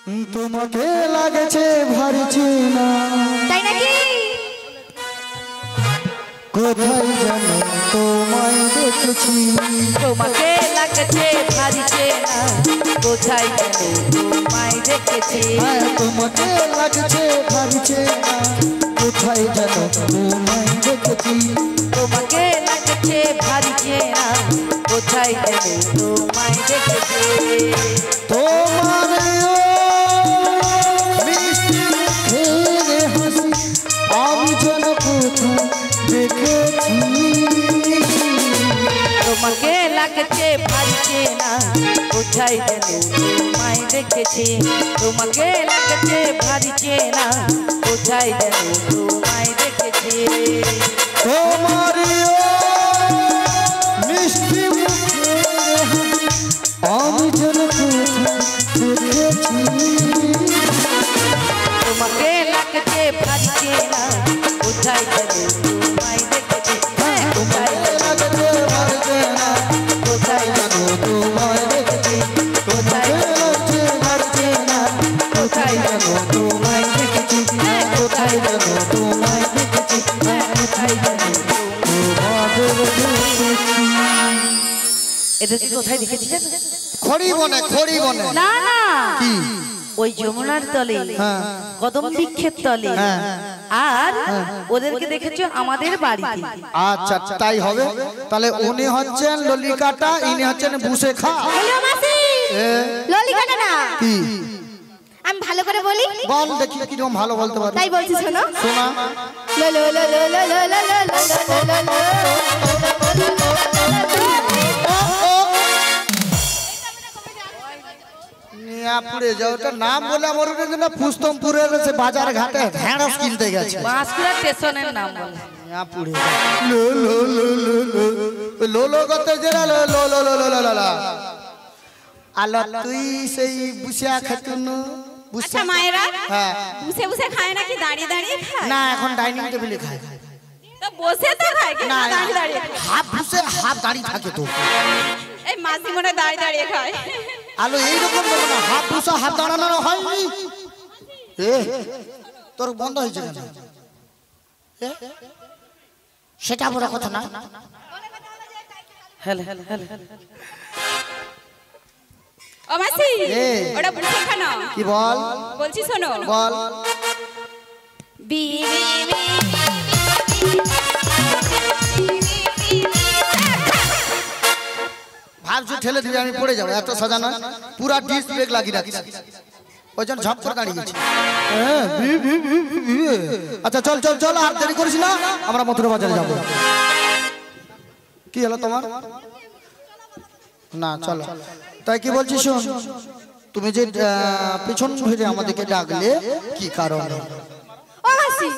তোমাকে লাগছে ভারী চেনা, তাই নাকি? কোথায় জানো তোমায় দেখেছি। তোমাকে লাগছে ভারী চেনা, কোথায় জানো তোমায় দেখেছি। তোমাকে লাগছে ভারী চেনা, কোথায় জানো তোমায় দেখেছি। তোমাকে লাগছে ভারী চেনা, কোথায় জানো তোমায় দেখেছি। তোমার মিষ্টি মুখের হাসি আমি যেন কোথায় দেখেছি। তোমাকে লাগছে ভারী চেনা, কোথায় জানো তোমায় দেখেছি। তোমাকে লাগছে ভারী চেনা, কোথায় জানো তোমায় দেখেছি। তোমার মিষ্টি মুখের হাসি আমি যেন কোথায় দেখেছি। তোমাকে লাগছে ভারী চেনা, কোথায় জানো তোমায় দেখেছি। কোথায় লাগছে ভারী চেনা, কোথায় জানো তোমায় দেখেছি। কোথায় লাগছে ভারী চেনা, কোথায় জানো তোমায় দেখেছি। কোথায় জানো তোমায় দেখেছি। কোথায় জানো তোমাদের দেখেছি। এটা কি কোথায় দেখেছি জানো? খড়ি বনে, খড়ি বনে। না না, কি? ওই যমুনার তলে, হ্যাঁ। কদম বৃক্ষের তলে। হ্যাঁ। আর ওদেরকে দেখেছো আমাদের বাড়িতে। আচ্ছা তাই হবে। তাহলে উনি হচ্ছেন ললিকাটা, ইনি হচ্ছেন বুসে খা। হ্যালো মাসি, ললিকাটা না কি আমি ভালো করে বলি, বল দেখি কিরকম ভালো বলতে পারো। তাই বলছি শোনো। শোনা। লো লো লো লো লো লো লো লো লো লো লো লো। মিয়াপুরে যাও, ওটা নাম বলে আমার না পুস্তমপুরের সে বাজার ঘাটে ঢেঁড়স কিনতে গেছে। বাঁশকুড়া স্টেশনের নাম বলে। মিয়াপুরে লো লো লো লো লো লো লো করতে জেরা লো লো লো লো লো লো লো। আলো তুই সেই বুসিয়া খাতুন বুসিয়া। আচ্ছা মায়েরা হ্যাঁ। বসে বসে খায় নাকি দাঁড়িয়ে দাঁড়িয়ে খায়? না এখন ডাইনিং টেবিলে খায়। তো বসে তো খায় কি না দাঁড়িয়ে দাঁড়িয়ে? হাফ বুসে হাফ দাঁড়িয়ে থাকে তো। এই মাসি মনে হয় দাঁড়িয়ে দাঁড়িয়ে খায়। আলো এইরকম দেবো না, হাফ বুসা হাফ দাঁড়ানো হয়নি। এ তোর বন্ধ হয়েছে কেন? এ? সেটা বড় কথা না। Hello hello hello. ও মাসি, এ। ওটা বসে খানো। কি বল বলছি শোনো। বল। বি বি বি ভাবছি ঠেলে দিবি আমি পড়ে যাবো, এত সাজানো পুরা ডিস ব্রেক লাগিয়ে রাখছি। ওই জন্য ঝপ করে দাঁড়িয়ে গেছি। আচ্ছা চল চল চল, আর দেরি করিস না, আমরা মথুরা বাজারে যাবো। কি হলো তোমার? না চলো। তাই কি বলছিস শোন, তুমি যে পিছন ফিরে আমাদেরকে ডাকলে কি কারণ? ও মাসি,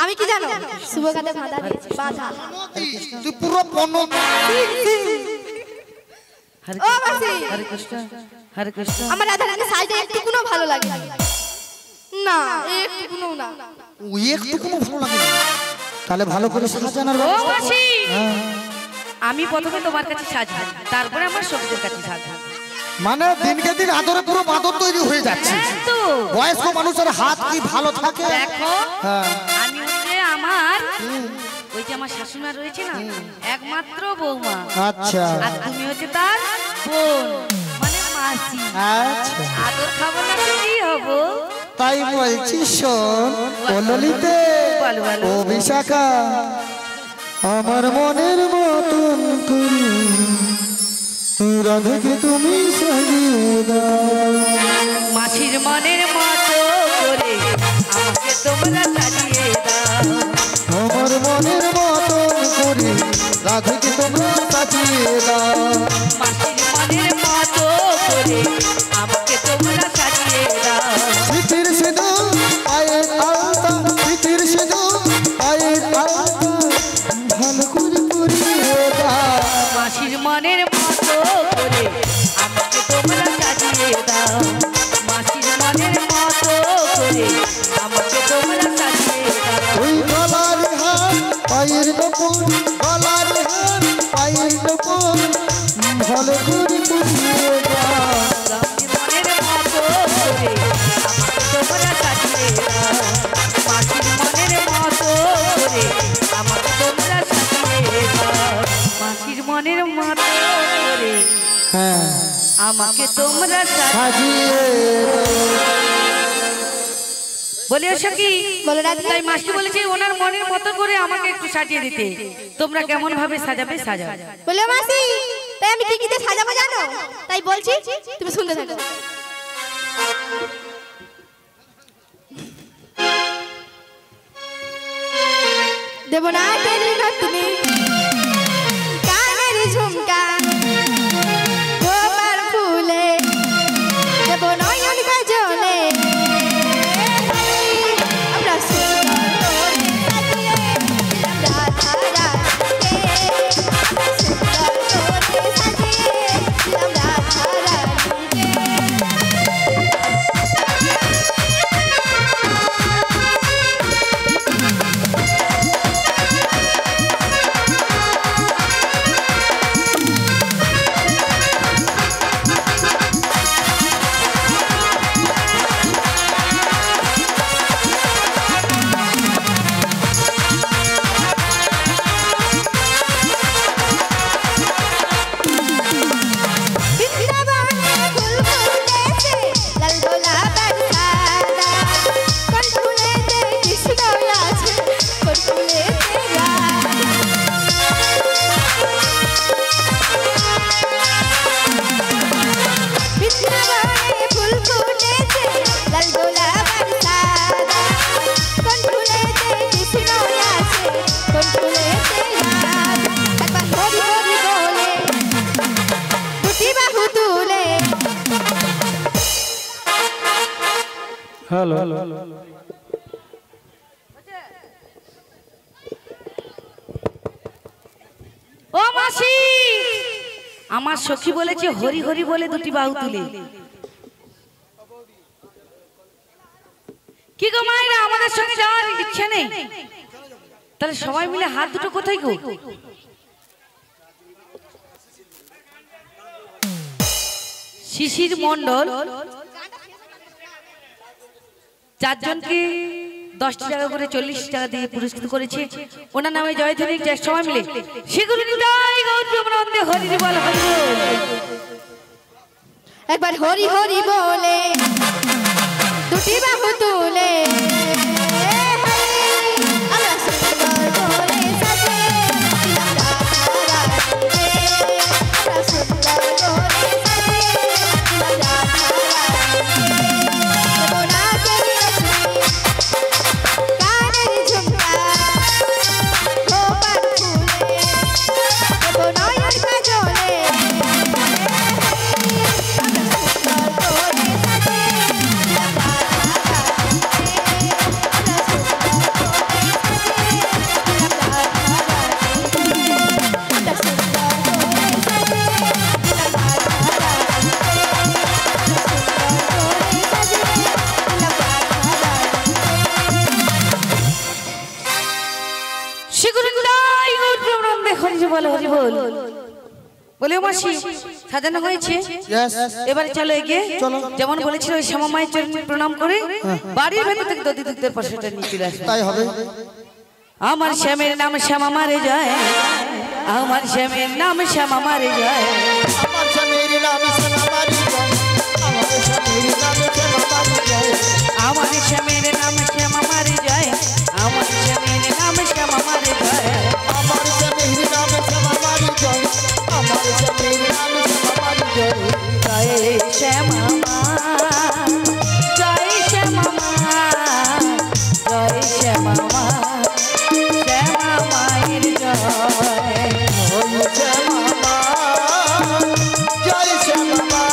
আমি কি জানো? শুভকাতে বাঁধা দিয়েছি, বাঁধা। তুই পুরো পণ্য। হরে ও মাসি, হরে কৃষ্ণ হরে কৃষ্ণ। আমার রাধা রানী সাইডে একটুকুনো ভালো লাগে না, একটুকুনো না। ওই একটু কোনো ভালো লাগে না। তাহলে ভালো করে সাজানোর ও ব্যবস্থা কর। মাসি, হ্যাঁ। আমি প্রথমে তোমার কাছে সাজবো, তারপরে আমার সবজির কাছে সাজবো। মানে দিনকে দিন আদরে পুরো বাদর তৈরি হয়ে যাচ্ছে। হ্যাঁ তো, বয়স্ক মানুষের হাত কি ভালো থাকে? দেখো হ্যাঁ। আমি হচ্ছে আমার ওই যে আমার শাশুড়া রয়েছে না, একমাত্র বৌমা। আচ্ছা আর তুমি হচ্ছে তার বোন, মানে মাসি। আচ্ছা আদর খাবো না তো কি হবো? তাই বলছি শোন ও ললিতে, বলো, বলো। ও বিশাখা, আমার মনের মতন করে রাধাকে তুমি সাজিয়ে দাও। মাসির মনের মতো করে আমাকে তোমরা সাজিয়ে দাও। আমার মনের মতন করে রাধাকে তোমরা সাজিয়ে দাও। মাসির মনের মতো করে আমাকে তোমরা সাজিয়ে দাও। পিঠির সিঁদুর পায়ের আলতা, পিঠির সিঁদুর পায়ের আলতা ভালো করে পরিয়ে দাও। মাসির মনের মতো করে আমাকে তোমরা সাজিয়ে দাও। মাসির মনের মতো করে আমাকে তোমরা সাজিয়ে দাও। ওই গলার হার পায়ের নপুর, গলার হার পায়ের নপুর ভালো করে পরিয়ে দাও। আমাকে তোমরা সাজিয়ে বলে এসো কি বলে রাখি তাই মাসি বলেছে ওনার মনের মতো করে আমাকে একটু সাজিয়ে দিতে। তোমরা কেমন ভাবে সাজাবে সাজাও। বলে মাসি তাই আমি কি কিতে সাজাবো জানো? তাই বলছি তুমি শুনতে থাকো। দেব না তেরি নতনি কানের ঝুমকা গোপাল ফুলে দেব নয়ন কাজলে আমরা সুন্দর করে সাজিয়ে দিলাম রাধা রানীকে। আমরা সুন্দর করে সাজিয়ে দিলাম রাধা রানীকে। হ্যালো ও মাসি আমার সখী বলেছে হরি হরি বলে দুটি বাহু তুলে। কি গো মায়েরা আমাদের সঙ্গে যাওয়ার ইচ্ছে নেই? তাহলে সবাই মিলে হাত দুটো কোথায় গো? শিশির মণ্ডল চারজনকে 10 টাকা করে 40 টাকা দিয়ে পুরস্কৃত করেছে। ওনার নামে জয়ধ্বনি সবাই মিলে সেগুলো হরি বল হরি বল। একবার হরি হরি বলে দুটি বাহু তুলে আমরা সুন্দর করে সাজিয়ে দিলাম রাধা রানীকে। আমরা সুন্দর করে সাজিয়ে দিলাম রাধা রানীকে। দেব না তেরি নতনি কানের ঝুমকা গোপাল ফুলে দেব নয়ন কাজলে বলে মাসি সাজানো হয়েছে, এবারে চলো এগিয়ে যেমন বলেছিল ওই শ্যামা মায়ের চরণে প্রণাম করে বাড়ির ভেতর থেকে দধি দুধের পাশেটা নিয়ে চলে আসবে। তাই হবে। আমার শ্যামের নাম শ্যামা মারে যায়, আমার শ্যামের নাম শ্যামা মারে যায়, আমার স্বামীর নাম শ্যামা মারি যায়, আমার স্বামীর নাম শ্যামা মারি যায়, আমার শ্যামের নাম শ্যামা মারে যায়, আমার শ্যামের নাম শ্যামা মারে যায়, আমার স্বামীর নাম শ্যামা মারি যায়, আমার স্বামীর নাম শ্যামা মারি যায়। জয় শ্যামা মা, জয় শ্যামা মা, জয় শ্যামা মা, শ্যামা মায়ের জয়, ওই শ্যামা মা, জয় শ্যামা মা,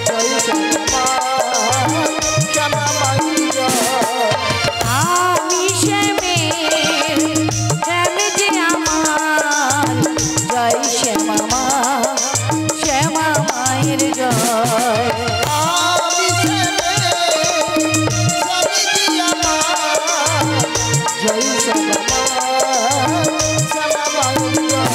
জয় শ্যামা মা, শ্যামা মায়ের জয়। আমি শ্যামের শ্যাম যে আমার, জয় শ্যামা মা, শ্যামা মায়ের জয়, আমি শ্যামের স্বামী আমার, জয় শ্যামা মা, শ্যামা মায়ের জয়।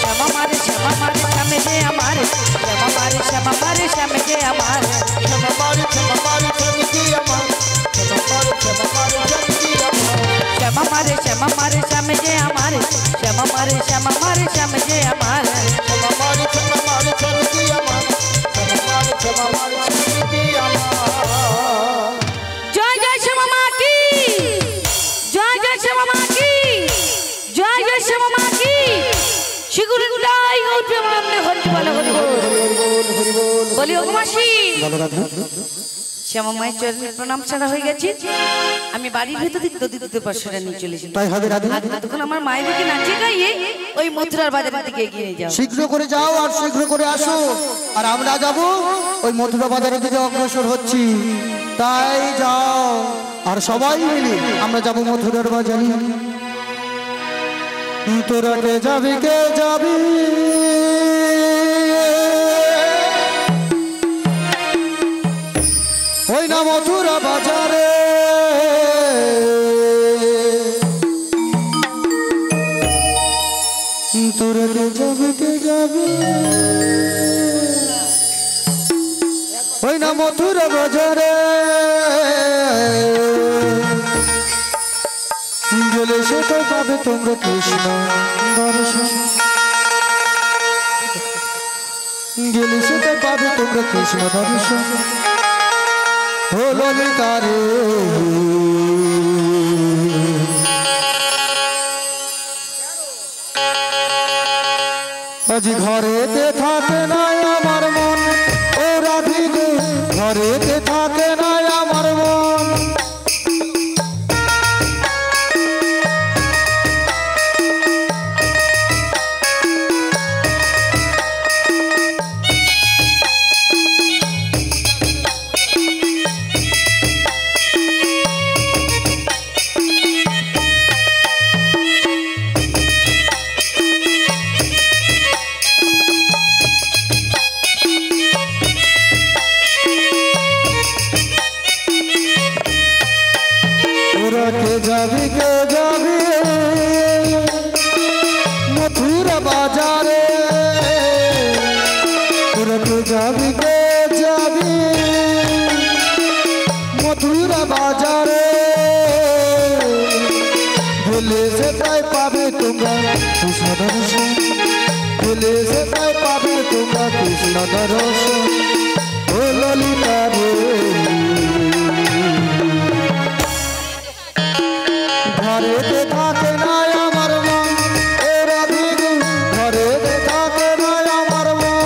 শ্যামা মারে শ্যামা মারে শ্যামে যে আমার, শ্যামা মারে শ্যামা মারে শ্যামে যে আমার, শ্যামা মারে শ্যামা মারে স্বামী আমার, শ্যামা মারে শ্যামা মারে স্বামী আমার, শ্যামা মারে শ্যামা মারে শ্যামে যে আমার, শ্যামা মারে শ্যামা মারে শ্যামে যে আমার, শ্যামা মারে শ্যামা মারে স্বামী বলি ও মাসি বলো রাধা। শ্যামা মায়ের চরণে প্রণাম ছাড়া হয়ে গেছে, আমি বাড়ির ভেতর দিকে নদী দিতে পারছরা নিয়ে চলেছি। তাই হবে রাধা। তখন আমার মায়ের দিকে নাচিয়ে গাইয়ে ওই মথুরার বাজারের দিকে এগিয়ে নিয়ে যাও। শীঘ্র করে যাও আর শীঘ্র করে আসো, আর আমরা যাব ওই মথুরা বাজারের দিকে অগ্রসর হচ্ছি। তাই যাও আর সবাই মিলে আমরা যাব মথুরার বাজারে। তোরা কে যাবি কে যাবি ওই না মথুরা বাজারে, তোরা কে যাবি কে যাবি ওই না মথুরা বাজারে, গেলে সেটাই পাবে তোমরা কৃষ্ণ দর্শন, গেলে সেটাই পাবে তোমরা কৃষ্ণ দর্শন। ও ললিতা রে আজ ঘরেতে থাকে না আমার মন, ও রাধি গো ঘরেতে থাকে না আমার মন। কে যাবি কে যাবি মথুরা বাজারে, তোরা কে যাবি কে যাবি মথুরা বাজারে, গেলে সেটাই পাবে তোমরা কৃষ্ণ দর্শন, গেলে সেটাই পাবে তোমরা কৃষ্ণ দর্শন। ও ললিতা রে ঘরেতে থাকে না আমার মন, এ রাধি গো ঘরেতে থাকে না আমার মন।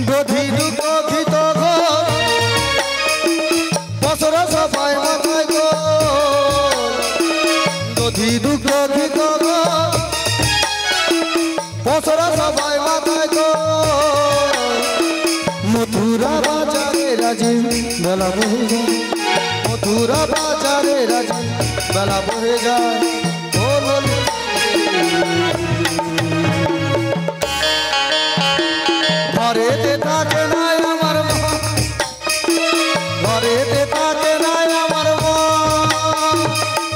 দধি দুঃখিত গো বছর সবাই মাথায় গো, দধি দুঃখিত গো বছর সবাই মাথায় গো, মথুরা বাজারে রাজি বেলা বহে যায়, মথুরা বাজারে রাজি বেলা বহে যায়। ও ললিতা ঘরেতে থাকে না আমার মন, ঘরেতে থাকে না আমার মন,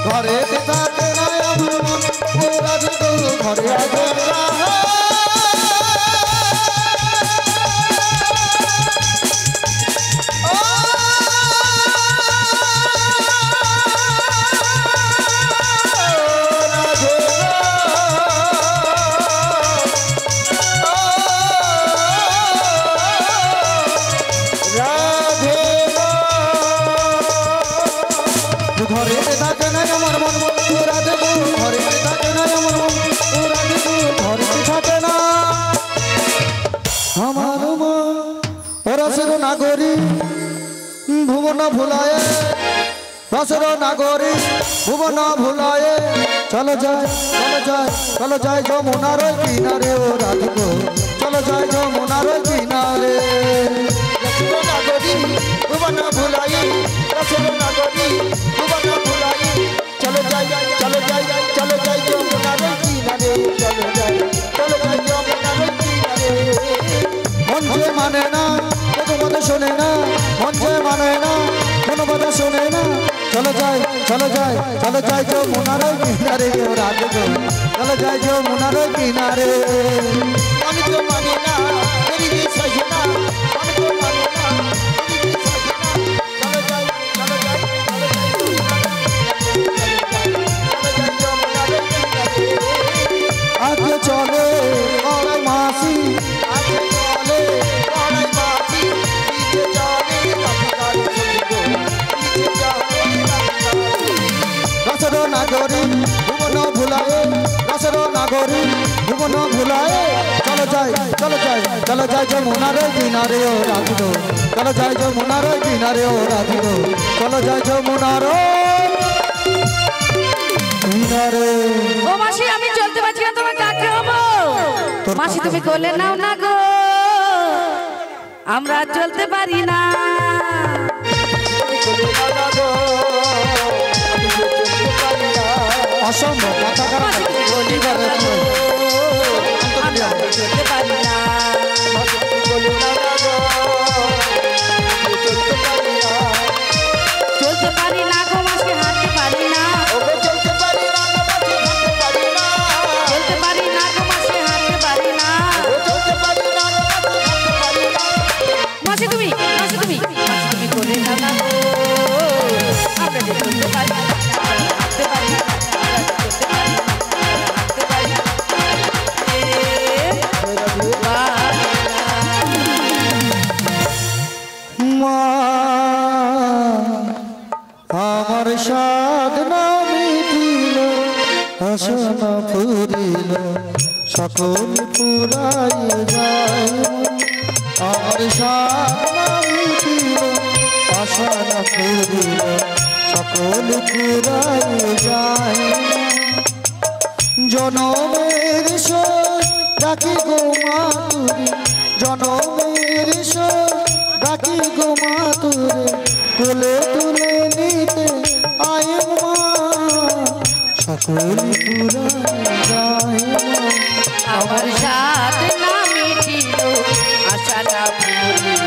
ঘরেতে থাকে না আমার মন, ও রাধে গো ঘরে আগে ঘরেতে থাকে না আমার মন, ও রাধে গো ঘরেতে থাকে না আমার মন, ও রাধে গো ঘরেতে থাকে না আমার মন। রসের নাগরী ভুবন ভুলায়, রসের নাগরী ভুবন ভুলায়, চলো যায় চলো যায় চলো যায় যমুনার কিনারে, ও রাধে গো চলো যায় যমুনার কিনারে। রসের নাগরী ভুবন ভুলাই, রসের নাগরী ভুবন ভুলাই, চলো যাই চলো যাই চলো যাই যমুনার কিনারে, চলো যাই চলো যাই যমুনার কিনারে। মন যে মানে না কোনো কথা শোনে না, মন যে মানে না কোনো কথা শোনে না, चलो जाए चलो जाए चलो जाए जो मुनारे किनारे रात को चलो जाए जो मुनारे किनारे আমি তো মানি না মেরি রে সजना আমি তো মানি না মেরি রে সजना চলো যাই আজকে চলে ওরাই মাসি আজকে চলে ওরাই মাসি নিচে চলে কাঠিকার সঙ্গে নিচে চলে রসর নাগরী ভুবন ভুলায়ে রসর নাগরী ভুবন ভুলায়ে চলো যাই চলো যাই চলো যাই যমুনার কিনারে ও রাধিকো চলো যাই যমুনার কিনারে ও রাধিকো চলো যাই যমুনার কিনারে ও মাসি আমি চলতে পারছি না তোমার কাকে হবো মাসি তুমি কোলে নাও না গো আমরা চলতে পারি না অসম্ভব মাথা খারাপ আমরা চলতে পারি না চলতে পারি না গো মাসি হাঁটতে পারি না চলতে পারি না গো মাসি হাঁটতে পারি না মাসি তুমি কোলে নাও না গো আমরা চলতে পারি না হাঁটতে পারি না আমার সাধনা মিটিল আশা ফুরিল সকল পুরাই যায় আমার সাধনা মিটিল আশা ফুরিল সকল পুরাই যায় জনমের ডাকি গো মাতুরে জনমের ডাকি গো মাতুরে কোলে তুলে নিতে আয় মা সকল পুরাই যায় আমার সাথ না মিটিল আশা না ফুরিল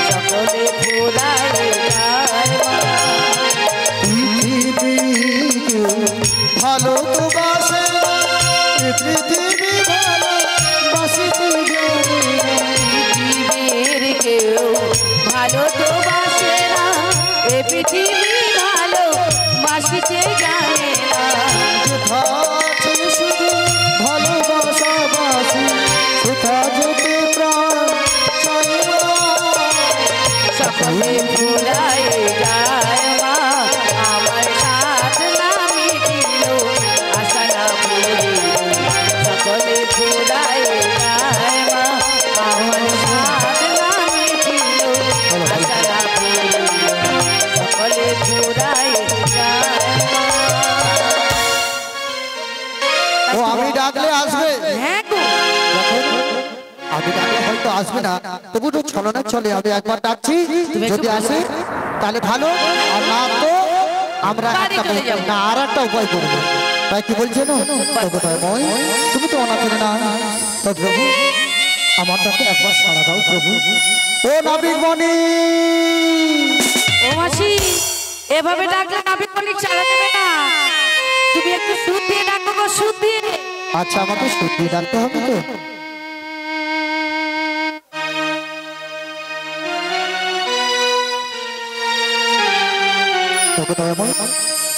সকলে ফুরায় যায় পৃথিবীকে ভালো তো বাসে পৃথিবী ভালো বাসিতে জানে পৃথিবীর কেউ ভালো তো বাসে না এ পৃথিবী ভালো বাসিতে জানে না যেথা আছে শুধু ভালোবাসা বাসি সেথা যেতে প্রাণ চাই না সকলে ফুরায় যায় মা আমার সাথ না মিটিল আশা না ফুরিল সকলে ফুরায় যায় মা আমার সাথ না মিটিল আশা না ফুরিল সকলে ফুরায় যায় মা ও আমি ডাকলে আসবে হ্যাঁ গো আমি ডাকলে হয়তো আসবে না তবু তো ছলনা চলে আমি একবার ডাকছি যদি আসে তাহলে ভালো আর না তো আমরা বাড়ি একটা চলে যাবো। না আর একটা উপায় করবো তাই কি বলছে না তুমি তো অনাথ না তো প্রভু আমারটাকে একবার সাড়া দাও প্রভু ও নাবিক মণি ও মাসি এভাবে ডাকলে নাবিক মল্লিক ছাড়া দেবে না তুমি একটু সুদ দিয়ে ডাকো গো সুদ দিয়ে আচ্ছা আমাকে সত্যি ডাকতে হবে তো তোকে তো এমন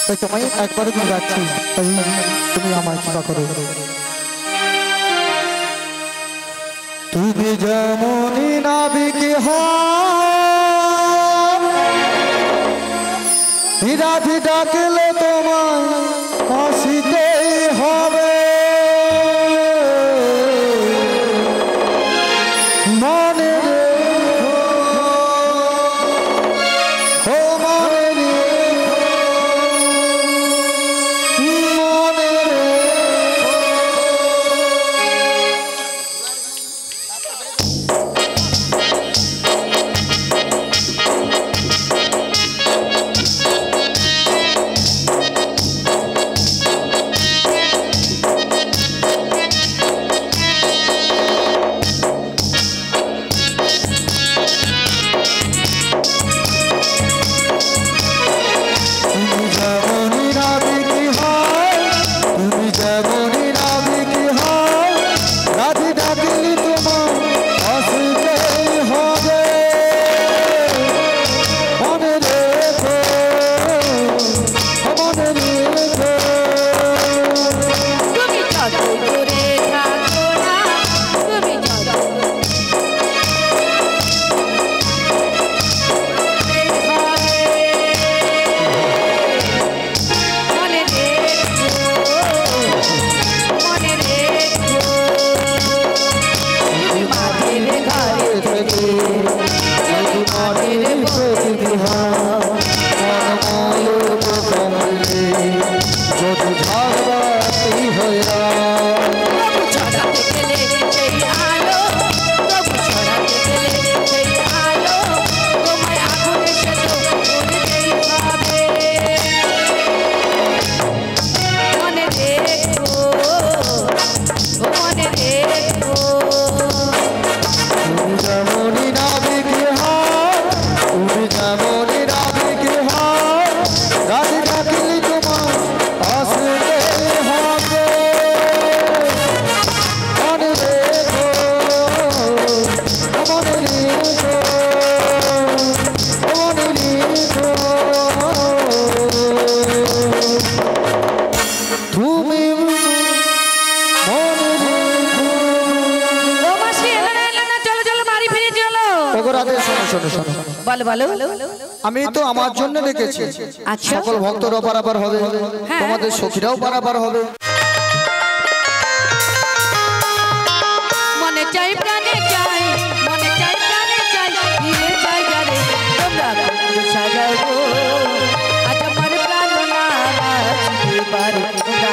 তাই তোমায় একবারে দিয়ে যাচ্ছি তাই তুমি আমায় কৃপা করো তুমি যেমনই নাবিক হীরাধি ডাকলে তোমায় আসিতেই হবে মনে রেখো ও মনে রেখো মনে তুমি আমি তো আমার জন্য রেখেছি, সকল ভক্তরাও পারাপার হবে, তোমাদের সখীরাও পারাপার হবে। মনে চাই প্রাণে চাই, মনে চাই প্রাণে চাই, ফিরে চাই যারে তোমরা সাজাও গো। আজ আমার প্রাণ নারাজ এবারে তোমরা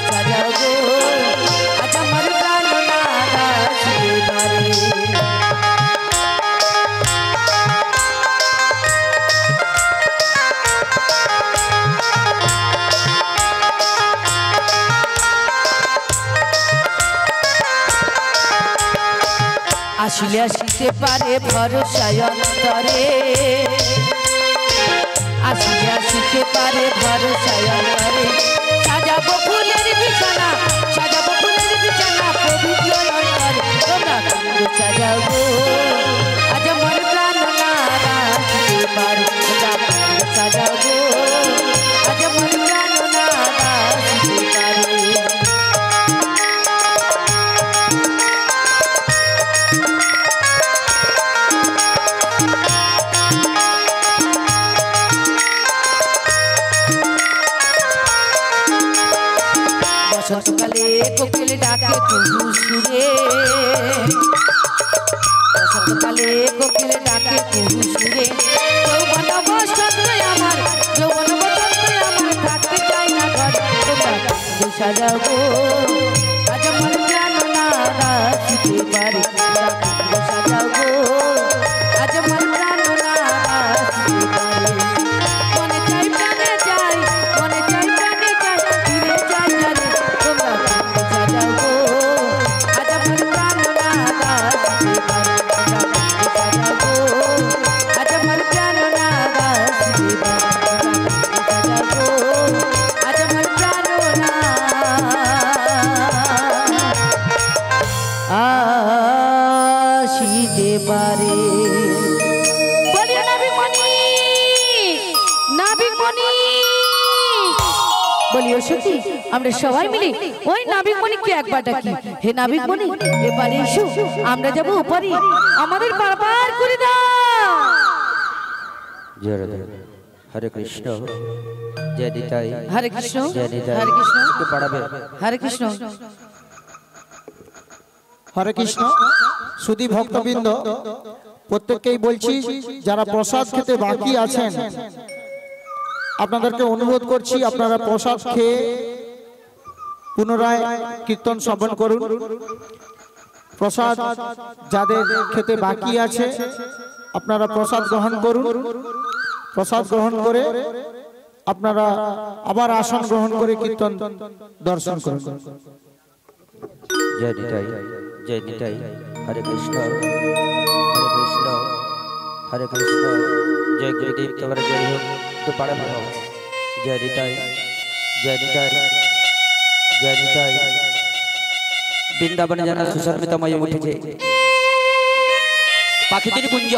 সাজাও গো। আজ আমার প্রাণ নারাজ এবারে। আসিলে আসিতে পারে ভরসায় অন্তরে, আসিলে আসিতে পারে ভরসায় অন্তরে। সাজাবো ফুলের বিছানা, সাজাবো ফুলের বিছানা পবিত্র অন্তরে তোমরা সাজাও গো। আজ আমার প্রাণ নারাজ এবার তোমরা সাজাও গো। আজ আমার প্রাণ নারাজ এবারে। বসন্তকালে কোকিল ডাকে কুহু সুরে, বসন্তকালে কোকিল ডাকে কুহু সুরে। যৌবন বসন্ত আমার, যৌবন বসন্ত আমার, থাকতে চাই না ঘরে তোমরা সাজাও গো। আজ আমার প্রাণ নারাজ এবারে তোমরা সাজাও গো। আজ আমার প্রাণ নারাজ এবারে। মনে চাই প্রাণে চাই, মনে চাই প্রাণে চাই, ফিরে চাই যারে তোমরা সাজাও গো। আজ আমার প্রাণ নারাজ এবারে তোমরা সাজাও গো। আজ আমার প্রাণ নারাজ এবারে তোমরা সাজাও গো। আজ আমার প্রাণ আসিতে পারে। বলিও নাবিকমণি, নাবিকমণি, বলিও সখী আমরা সবাই মিলে ওই নাবিকমণিকে একবার ডাকি। হে নাবিকমণি এবারে এসো, আমরা যাব উপরে, আমাদের পারাপার করে দাও। জয় রাধে। হরে কৃষ্ণ, জয় নিতাই। হরে কৃষ্ণ, জয় নিতাই। হরে কৃষ্ণ, একটু পাড়াবে। হরে কৃষ্ণ। হরে কৃষ্ণ। সুধী ভক্তবৃন্দ, প্রত্যেককেই বলছি যারা প্রসাদ খেতে বাকি আছেন আপনাদেরকে অনুরোধ করছি আপনারা প্রসাদ খেয়ে পুনরায় কীর্তন শ্রবণ করুন। প্রসাদ যাদের খেতে বাকি আছে আপনারা প্রসাদ গ্রহণ করুন। প্রসাদ গ্রহণ করে আপনারা আবার আসন গ্রহণ করে কীর্তন দর্শন করুন। জয় নিতাই, জয় নিতাই। হরে কৃষ্ণ, হরে কৃষ্ণ, হরে কৃষ্ণ। জয় গুরুদেব, তোমার জয় হোক। একটু পাড়াবে। জয় নিতাই, জয় নিতাই, জয় নিতাই। বৃন্দাবনে যেন সুশর্মিতময় উঠেছে, পাখিদের কুঞ্জ,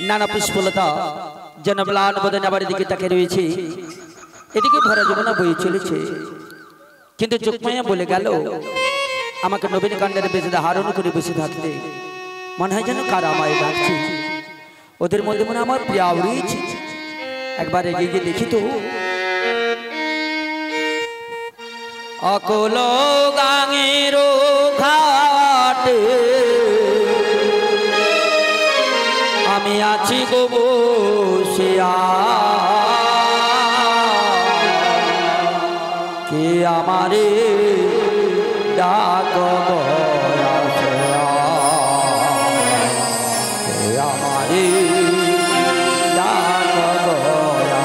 নানা পুষ্পলতা যেন ম্লান বদনে আমার দিকে তাকিয়ে রয়েছে। এদিকে ভরা যমুনা বয়ে চলেছে, কিন্তু চোখমায়া বলে গেল আমাকে নবীন কাণ্ডের বেঁচে ধারণ করে বসে থাকতে। মনে হয় যেন কারা আমায় ডাকছে, ওদের মধ্যে মনে আমার প্রিয়া রয়েছে। একবার এগিয়ে গিয়ে দেখি তো। অকল গাঙের ঘাটে আমি আছি গো বসিয়া, কে আমারে ডাক বয়াসিয়া, কে আমারে ডাক বয়াসিয়া।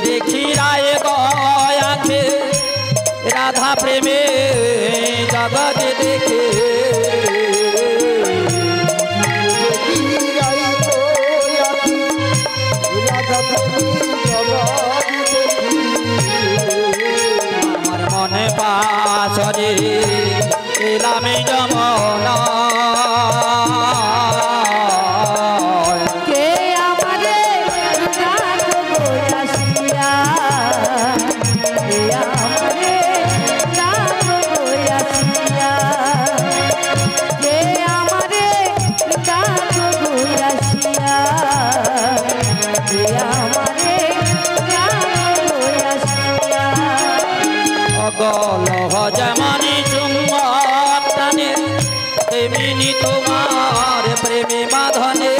দেখি রায় গয়াছে রাধা প্রেমে জগতে দেখে আমার মনে পাশরে এলামে যমনা কে আমারে রাত বয়াসিয়া কে আমারে রাত বয়াসিয়া কে আমারে রাত বয়াসিয়া কে আমারে রাত বয়াসিয়া অগল যেমনি চুম্বক টানে তেমনি তোমার প্রেমে বাঁধনে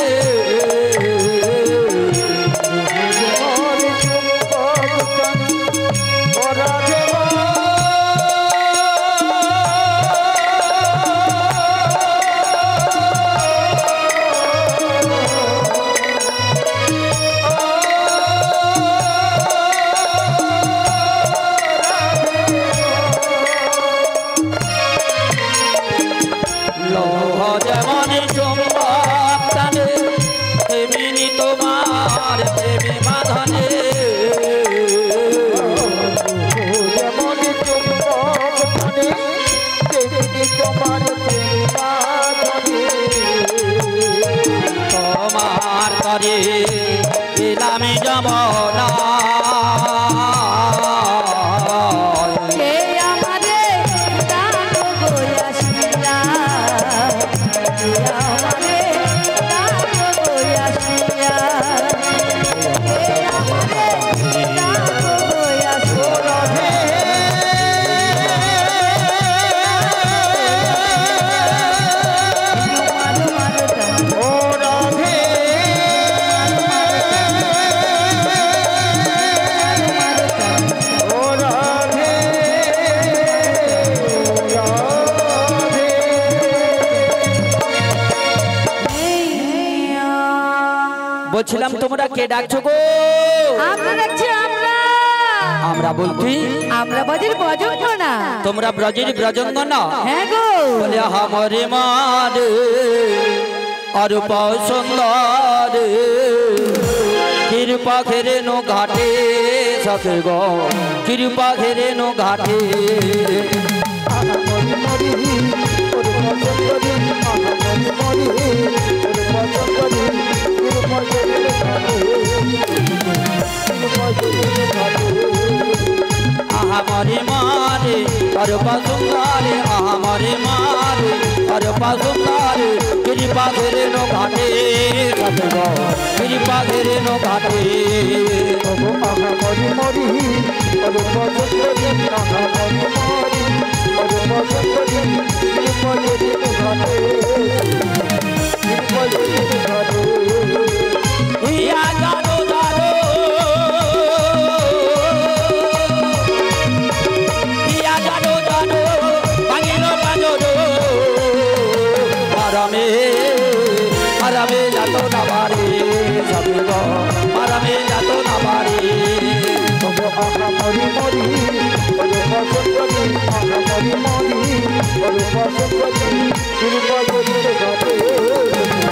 লৌহ যেমনি চুম্বক টানে তেমনি তোমার প্রেমে বাঁধনে তোমার তরে এলামে যমনা কে আমারে রাত বয়াসিয়া কে আমারে রাত বয়াসিয়া কে আমারে রাত বলছিলাম তোমরা কে ডাকছো গো? আমরা রাখছি আমরা বলছি আমরা বাজির বজঙ্গ না তোমরা ব্রজের ব্রজঙ্গ না হ্যাঁ গো বলে আমারে মারে অরূপ সুন্দর কৃপা ঘেরে নো ঘাটে সখে গো কৃপা ঘেরে নো ঘাটে আমারে মারে অরূপ সুন্দর আমারে মারে অরূপ সুন্দর কৃপা ঘেরে নো ঘাটে সখে গো কৃপা ঘেরে নো ঘাটে ইয়া জানো জানো ইয়া জানো জানো ভাঙিল পাঁজর আরামে আরামে যাত না বাড়ি সবে গো আরামে যাত না বাড়ি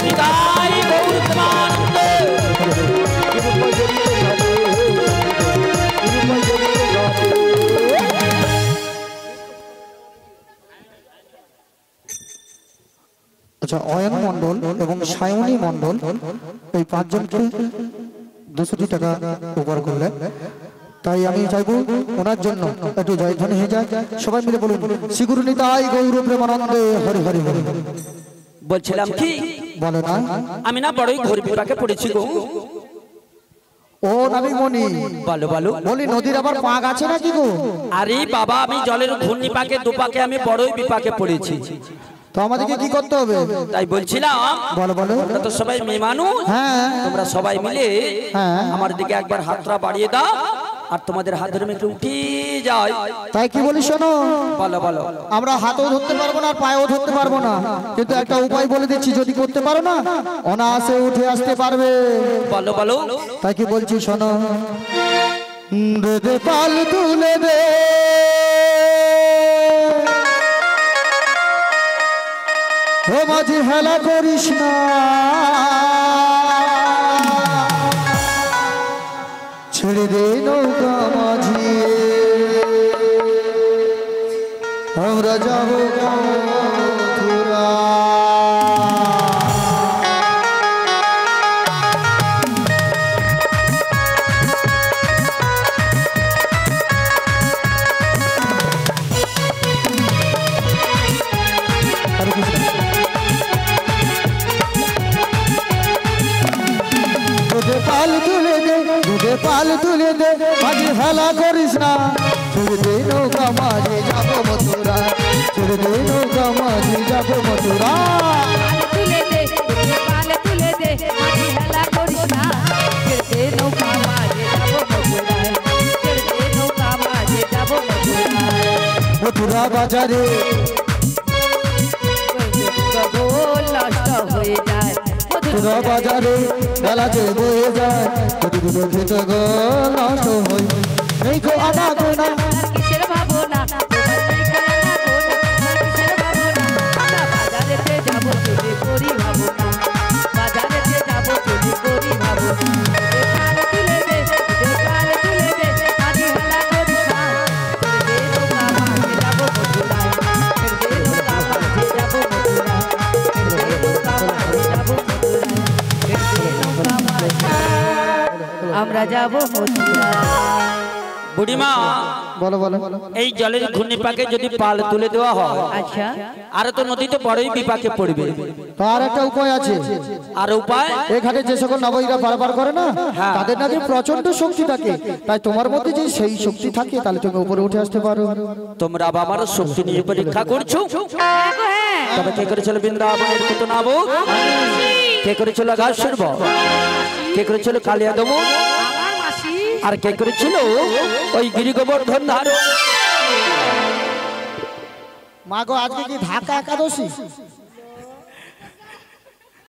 নিতাই গৌর প্রেমানন্দ আচ্ছা, অয়ন মণ্ডল এবং সায়নী মণ্ডল এই পাঁচজনকে 200 টাকা উপহার করলেন। তাই আমি চাইবো ওনার জন্য একটু জয়ধ্বনি হয়ে যায়। সবাই মিলে বলুন শ্রী গুরু নিতাই গৌর প্রেমানন্দে হরি হরি হরি। বলছিলাম কি বলে না আমি না বড়ই ঘোর বিপাকে পড়েছি গো। ও নাবিকমণি বলো বলো বলি নদীর আবার পাক আছে নাকি গো? আরে বাবা আমি জলের ঘূর্ণি পাকে দুপাকে আমি বড়ই বিপাকে পড়েছি। তো আমাদেরকে কি করতে হবে? তাই বলছিলাম বলো বলো। তোমরা তো সবাই মেয়ে মানুষ, হ্যাঁ তোমরা সবাই মিলে হ্যাঁ আমার দিকে একবার হাতটা বাড়িয়ে দাও আর তোমাদের হাত ধরে একটু উঠে যায়। তাই কি বলি শোনো, বলো বলো। আমরা হাতও ধরতে পারবো না আর পায়েও ধরতে পারবো না, কিন্তু একটা উপায় বলে দিচ্ছি, যদি করতে পারো না অনায়াসে উঠে আসতে পারবে। বলো বলো। তাই কি বলছি শোনো, দে দে পাল তুলে দে ও মাঝি হেলা করিস না ছেড়ে দে নৌকা মাঝি আমরা যাবো মথুরা পাল তুলে দে দুধে পাল তুলে দে মাঝি হেলা করিস না ছেড়ে দে নৌকা মাঝি যাবো মথুরা ছেড়ে দে নৌকা মাঝি যাবো মথুরা তুলে দে পাল তুলে দে মাঝি হেলা করিস না ছেড়ে দে নৌকা মাঝে যাবো মথুরায় ছেড়ে দে নৌকা মাঝে যাবো মথুরায় মথুরা বাজারে গোল নষ্ট হয়ে যায় মথুরা বাজারে বেলা যে বয়ে যায় প্রতিদিন খেতে গো নষ্ট হই এই গো আনা গোনা কিসের ভাবনা তোমার নেই খেলা গোনা কিসের ভাবনা আমরা বাজারেতে যাবো চলে করি ভাবনা বাজারেতে যাবো চলে করি ভাবনা পাল তুলে দে পাল তুলে দে মাঝি হেলা করিস না ছেড়ে দে নৌকা মাঝে যাবো মথুরায় ছেড়ে দে নৌকা মাঝে যাবো মথুরায় ছেড়ে দে নৌকা মাঝে যাবো মথুরায় ছেড়ে দে নৌকা মাঝে আমরা যাবো মথুরায় বুড়িমা বলো বলো এই জলের ঘূর্ণিপাকে যদি পাল তুলে দেওয়া হয় আচ্ছা আর তো নদীতে বড়ই বিপাকে পড়বে তার একটা উপায় আছে আর উপায় এখানে যে সকল নবীরা বারবার করে না তাদের নাকি প্রচন্ড শক্তি থাকে তাই তোমার মধ্যে যে সেই শক্তি থাকে তাহলে তুমি উপরে উঠে আসতে পারো তোমরা আমার শক্তি নিয়ে পরীক্ষা করছো তবে কে করেছিল বৃন্দাবনের কত নাবো কে করেছিল ঘাসের বন কে করেছিল কালিয়া দেব আমার মাসি আর কে করেছিল ওই গিরি গোবর্ধন ধার মা গো আজকে কি ঢাকা একাদশী